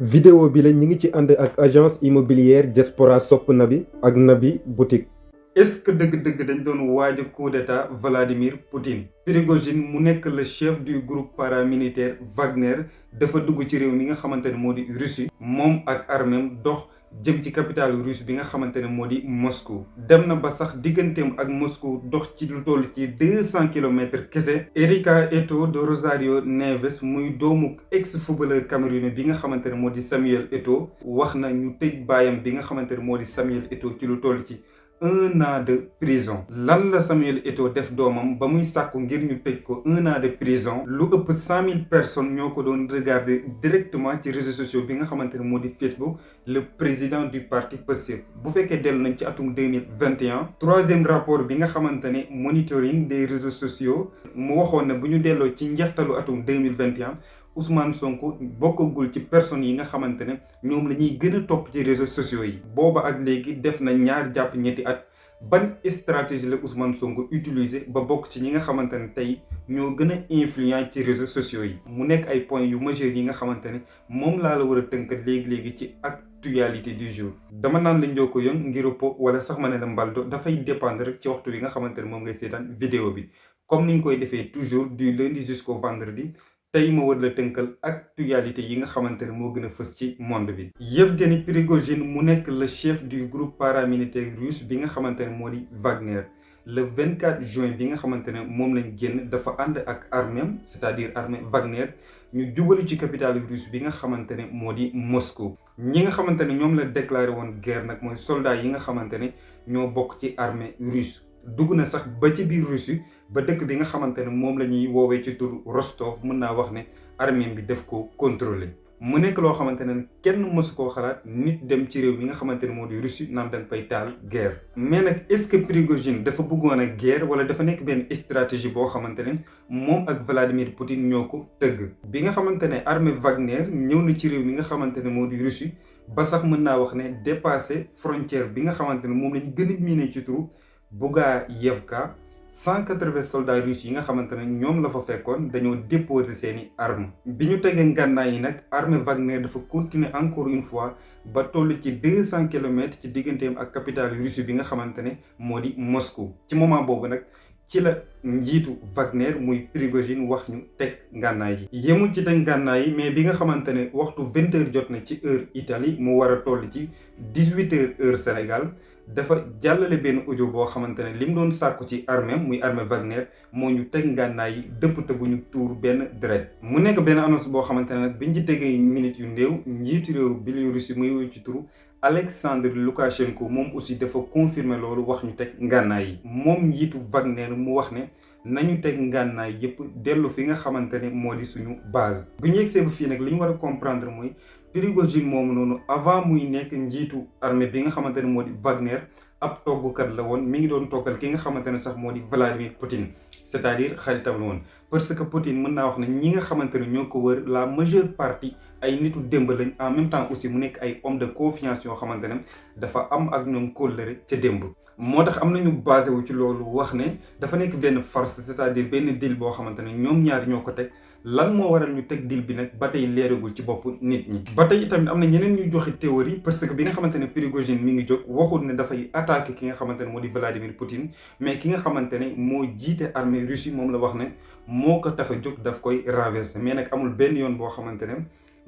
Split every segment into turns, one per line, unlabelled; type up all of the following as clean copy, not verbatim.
vidéo bi la ñi ngi ci ànd ak agence immobilière Diaspora Sopp Nabi ak Nabi boutique. est-ce que dëgg-dëgg dañ doon waaj coup d'état Vladimir Poutine. Prigojine mu nekk le chef du groupe paramilitaire Wagner dafa dugg ci réew mi nga xamante ne moo di Russie moom ak arméem dox jëm ci capitale russe bi nga xamante ne moo di Moscou. dem na ba sax digganteem ak Moscou dox ci lu toll ci 200 kilomètres kese. Erika Eto'o de Rosario Neves muy doomu ex footballeur camerounais bi nga xamante ne moo di Samuel Eto'o wax na ñu tëj baayam bi nga xamante ne moo di Samuel Eto'o ci lu toll ci 1 an de prison. lan la Samuel Eto'o def doomam ba muy sàkku ngir ñu tëj ko 1 an de prison. lu ëpp 100 000 personnes ñoo ko doon regarder directement ci réseaux sociaux bi nga xamante ne moo di Facebook. le président du parti Pastef bu fekkee dellu nañ ci atum 2021 troisième rapport bi nga xamante ne monitoring des réseaux sociaux mu waxoon ne bu ñu delloo ci njeextalu atum 2021 Ousmane Sonko bokkagul ci personnes yi nga xamante ne ñoom la ñuy gën a topp ci réseaux sociaux yi. booba ak léegi def na ñaar jàpp ñetti at. ban stratégie la Ousmane Sonko utiliser ba bokk ci ñi nga xamante ne tey ñoo gën a influent ci réseaux sociaux yi. mu nekk ay points yu majeurs yi nga xamante ne moom laa la war a tënk léegi-léegi ci actualité du jour. dama naan la njoo ko yoon ngir po wala sax ma ne la mbaldo dafay dépendre rek ci waxtu bi nga xamante ne moom ngay seetaan vidéo bi comme niñ koy defee toujours du lundi jusqu'au vendredi. tey ma war la tënkal actualité yi nga xamante ne moo gën a fës ci monde bi. Yevgeny Prigojine mu nekk le chef du groupe paramilitaire russe bi nga xamante ne moo di Wagner le 24 juin bi nga xamante ne moom lañ génn dafa ànd ak arméem c'est-à-dire armée Wagner ñu jubalu ci capitale russe bi nga xamante ne moo di Moscou. ñi nga xamante ne ñoom la déclaré woon guerre nag mooy soldats yi nga xamante ne ñoo bokk ci armée russe. dugg na sax ba ci biir Russie ba dëkk bi nga xamante ne moom la ñuy woowee ci tur Rostov mën naa wax ne armée bi def ko contrôler. mu nekk loo xamante ne kenn mësu koo xalaat nit dem ci réew mi nga xamante ne moo di Russie naan da nga fay taal guerre. mais nag est-ce que Prigojine dafa bëggoon a guerre wala dafa nekk benn stratégie boo xamante ne moom ak Vladimir Poutine ñoo ko tëgg. bi nga xamante ne armée Wagner ñëw na ci réew mi nga xamante ne moo di Russie ba sax mën naa wax ne dépassé frontière bi nga xamante ne moom lañ gën a miine ci turu Bougayevka. 180 soldats russes yi nga xamante ne ñoom la fa fekkoon dañoo déposer seeni armes. bi ñu tegee ngànnaay yi nag armée Wagner dafa continuer encore une fois ba toll ci 200 kilomètres ci digganteem ak capitale Russie bi nga xamante ne moo di Moscou. ci moment boobu nag ci la njiitu Wagner muy Prigojine wax ñu teg ngànnaay yi. yemul ci teg ngànnaay yi mais bi nga xamante ne waxtu 20 heures jot na ci heure Italie mu war a toll ci 18 heures heure Sénégal. dafa jàllale benn audio boo xamante ne li mu doon sàkku ci armée muy armée Wagner moo ñu teg ngànnaay yi dëpp te bu ñu tuur benn deret. mu nekk benn annonce boo xamante ne nag biñ ci tegee minutes yu néew njiitu réew Biélorussie muy woy ci turu Alexandre Loukachenko moom aussi dafa confirmer loolu wax ñu teg ngànnaay yi. moom njiitu Wagner mu wax ne nañu teg ngànnaay yépp dellu fi nga xamante ne moo di suñu base. bu ñu yegsee ba fii nag li ñu war a comprendre mooy. Prigojine moomu noonu avant muy nekk njiitu armée bi nga xamante ne moo di Wagner ab toggkat la woon mi ngi doon toggal ki nga xamante ne sax moo di Vladimir Poutine c'est-à-dire xaritam la woon. parce que Poutine mën naa wax ne ñi nga xamante ne ñoo ko wër la majeure partie ay nitu démb lañ en même temps aussi mu nekk ay homme de confiance yoo xamante ne dafa am ak ñoom kóllëre ca démb. moo tax am nañu basé wu ci loolu wax ne dafa nekk benn farce c'est-à-dire benn deal boo xamante ne ñoom ñaar ñoo ko teg. lan moo waral ñu teg deal bi nag ba tey leeragul ci bopp nit ñi. ba tey itamit am na ñeneen ñuy joxe théorie parce que bi nga xamante ne Prigojine mi ngi jóg waxul ne dafay attaquer ki nga xamante ne moo di Vladimir Poutine mais ki nga xamante ne moo jiite armée Russie moom la wax ne moo ko tax a jóg daf koy renverser mais nag amul benn yoon boo xamante ne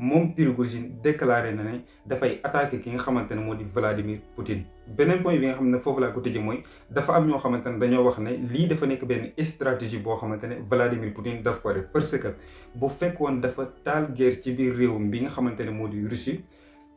moom Prigojine déclaré na ne dafay attaquer ki nga xamante ne moo di Vladimir Poutine. beneen point bi nga xam ne foofu laa ko tëjee mooy dafa am ñoo xamante ne dañoo wax ne lii dafa nekk benn stratégie boo xamante ne Vladimir Poutine daf ko def parce que bu fekkoon dafa taal guerre ci biir réewum bi nga xamante ne moo di Russie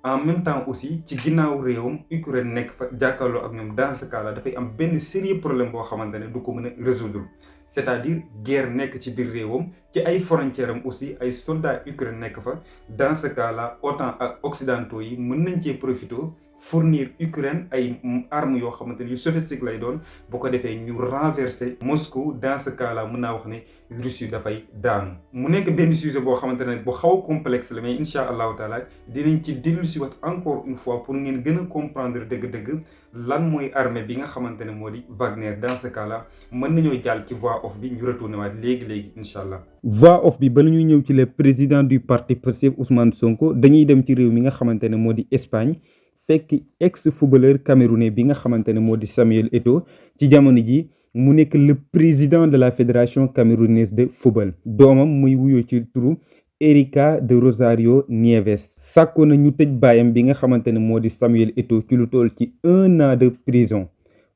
en même temps aussi ci ginnaaw réewum Ukraine nekk fa jàkkaarloo ak ñoom dans ce cas là dafay am benn sérieux problème boo xamante ne du ko mën a résoudre c'est-à-dire guerre nekk ci biir réewam ci ay frontières am aussi ay soldats Ukraine nekk fa dans ce cas là OTAN ak occidentaux yi mën nañ cee profité fournir Ukraine ay armes yoo xamante ne yu sophistique lay doon bu ko defee ñu renverser Moscou. Dans ce cas là mën naa wax ne Russie dafay daanu. mu nekk benn sujet boo xamante ne bu xaw a complexe la mais incha allahu taala dinañ ci dellu si wat encore une fois pour ngeen gën a comprendre dëgg-dëgg lan mooy armée bi nga xamante ne moo di Wagner. Dans ce cas là mën nañoo jàll ci voix off bi ñu retourné waat léegi incha allah. voix off bi bala ñuy ñëw ci le président du parti Pastef Ousmane Sonko dañuy dem ci réew mi nga xamante ne moo di Espagne fekk ex footballeur camerounais bi nga xamante ne moo di Samuel Eto'o ci jamono ji mu nekk le président de la fédération camerounaise de football. doomam muy wuyoo ci turu Erika de Rosario Nieves sàkkoon na ñu tëj baayam bi nga xamante ne moo di Samuel Eto'o ci lu toll ci 1 an de prison.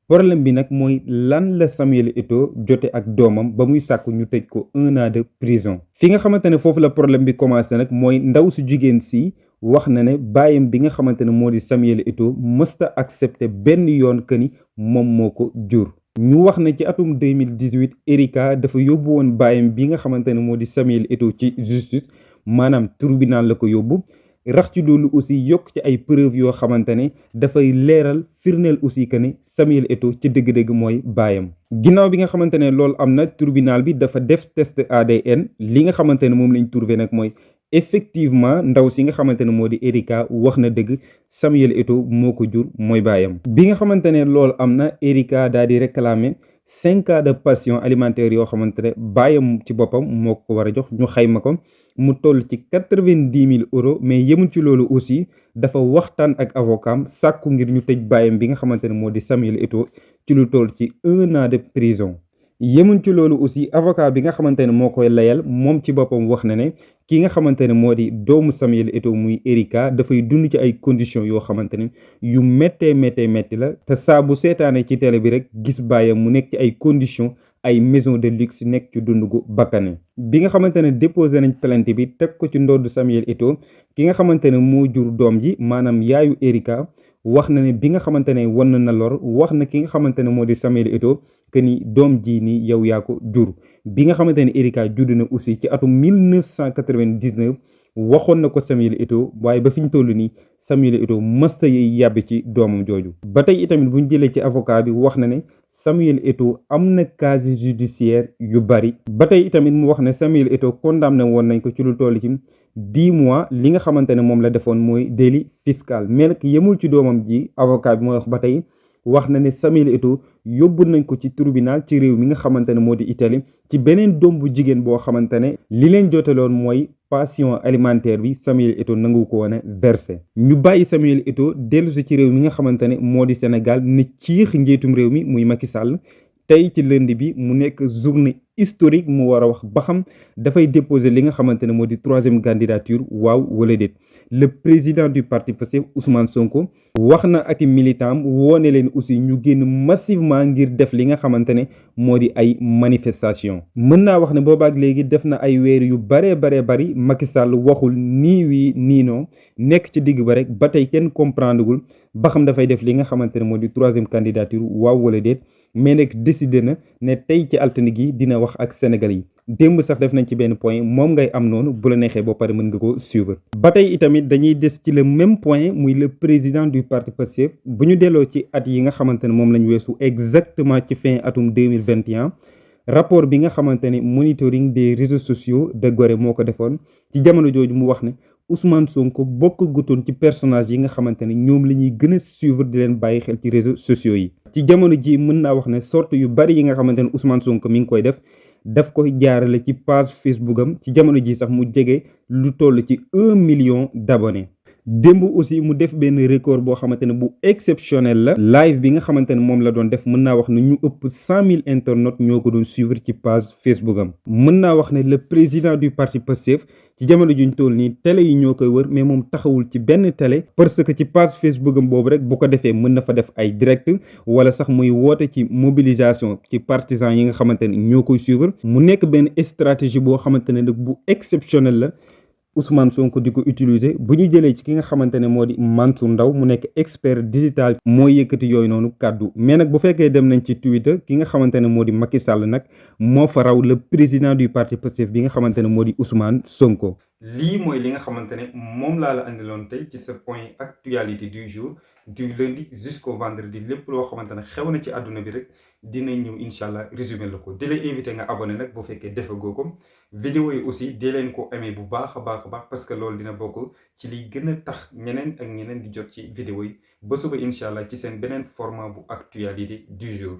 problème bi nag mooy lan la Samuel Eto'o jote ak doomam ba muy sàkku ñu tëj ko 1 an de prison. fi nga xamante ne foofu la problème bi commencé nag mooy ndaw su jigéen si wax na ne baayam bi nga xamante ne moo di Samuel Eto'o mësta accepté benn yoon que ni moom moo ko jur. ñu wax ne ci atum 2018 Erika dafa yóbbu woon baayam bi nga xamante ne moo di Samuel Eto'o ci justice maanaam tribunal la ko yóbbu. rax ci loolu aussi yokk ci ay preuve yoo xamante ne dafay leeral firndeel aussi que ne Samuel Eto'o ci dëgg-dëgg mooy baayam. ginnaaw bi nga xamante ne loolu am na tribunal bi dafa def test ADN li nga xamante ne moom lañ trouvé nag mooy effectivement ndaw si nga xamante ne moo di Erika wax na dëgg Samuel Eto'o moo ko jur mooy baayam. bi nga xamante ne loolu am na Erika daal di réclamer 5 cas de pension alimentaire yoo xamante ne baayam ci boppam moo ko war a jox ñu xayma ko mu toll ci 90 000 euros mais yemul ci loolu aussi dafa waxtaan ak avocat sàkku ngir ñu tëj baayam bi nga xamante ne moo di Samuel Eto'o ci lu toll ci 1 an de prison. yemuñ ci loolu aussi avocat bi nga xamante ne moo koy layal moom ci boppam wax na ne ki nga xamante ne moo di doomu Samuel Eto'o muy Erika dafay dund ci ay conditions yoo xamante ne yu métti la te saa bu seetaane ci télé bi rek gis baayam mu nekk ci ay conditions ay maison de luxe nekk ci dund gu bakkane. bi nga xamante ne déposé nañ plainte bi teg ko ci ndoddu Samuel Eto'o ki nga xamante ne moo jur doom ji maanaam yaayu Erika wax na ne bi nga xamante ne wan na lor wax na ki nga xamante ne moo di Samuel Eto'o que ni doom ji nii yow yaa ko jur. bi nga xamante ne Erika judd na aussi ci atum 1999 waxoon na ko Samuel Eto'o waaye ba fi ñu toll nii Samuel Eto'o mësta yi yàbbi ci doomam jooju. ba tey itamit bu ñu jëlee ci avocat bi wax na ne Samuel Eto'o am na casier judiciaire yu bari. ba tey itamit mu wax ne Samuel Eto'o condamné woon nañ ko ci lu toll ci 10 mois li nga xamante ne moom la defoon mooy délit fiscal mais nag yemul ci doomam ji avocat bi mooy wax ba tey wax na ne Samuel Eto'o yóbbu nañ ko ci tribunal ci réew mi nga xamante ne moo di Italie ci beneen doom bu jigéen boo xamante ne li leen jotaloon mooy pension alimentaire bi Samuel Eto'o nangu ko woon a versé. ñu bàyyi Samuel Eto'o dellusi ci réew mi nga xamante ne moo di Sénégal ne ciix njiitum réew mi muy Macky Sall tey ci lundi bi mu nekk journée historique mu war a wax ba xam dafay déposer li nga xamante ne moo di 3e candidature waaw wala déet. le président du parti Pastef Ousmane Sonko wax na ak militant woone leen aussi ñu génn massivement ngir def li nga xamante ne moo di ay manifestation mën naa wax ne boobaak léegi def na ay weer yu bari Macky Sall waxul nii wii nii non nekk ci digg ba rek ba tey kenn comprendre gul ba xam dafay def li nga xamante ne moo di 3e candidature waaw wala déet. mais nag décidé na ne tey ci altine gi dina wax ak Sénégal yi démb sax def nañ ci benn point moom ngay am noonu bu la neexee ba pare mën nga ko suivre. ba tey itamit dañuy des ci le même point muy le président du parti Pastef bu ñu delloo ci at yi nga xamante ne moom lañ weesu exactement ci fin atum 2021 rapport bi nga xamante ne monitoring des réseaux sociaux de Gorée moo ko defoon ci jamono jooju mu wax ne Ousmane Sonko bokk gutoon ci personnage yi nga xamante ne ñoom la ñuy gën a suivre di leen bàyyi xel ci réseaux sociaux yi. ci jamono ji mën naa wax ne sorte yu bari yi nga xamante ne Ousmane Sonko mi ngi koy daf koy jaarale ci page Facebook am ci jamono ji sax mu jege lu toll ci 1 million d'abonnés. démb aussi mu def benn record boo xamante ne bu exceptionnel la live bi nga xamante ne moom la doon def mën naa wax ne ñu ëpp 100 000 internautes ñoo ko doon suivre ci page Facebook am. mën naa wax ne le président du parti Pastef ci jamono juñ toll nii télé yi ñoo koy wër mais moom taxawul ci benn télé parce que ci page Facebook am boobu rek bu ko defee mën na fa def ay direct wala sax muy woote ci mobilisation ci partisans yi nga xamante ne ñoo koy suivre mu nekk benn stratégie boo xamante ne nag bu exceptionnel la. Ousmane Sonko di ko utiliser bu ñu jëlee ci ki nga xamante ne moo di Mansour Ndaw mu nekk expert digital mooy yëkkati yooyu noonu kàddu mais nag bu fekkee dem nañ ci Twitter ki nga xamante ne moo di Macky Sall nag moo fa raw le président du parti Pastef bi nga xamante ne moo di Ousmane Sonko. lii mooy li nga xamante ne moom laa la andiloon tey ci sa point actualité du jour du lundi jusqu'au vendredi lépp loo xamante ne xew na ci àdduna bi rek dinañ ñëw incha allah résumé la ko di lay invité nga abonné nag bu fekkee defagoo ko. vidéo yi aussi dee leen ko amee bu baax a baax a baax parce que loolu dina bokk ci liy gën a tax ñeneen ak ñeneen di jot ci vidéo yi ba suba incha allah ci seen beneen format bu actualité du jour.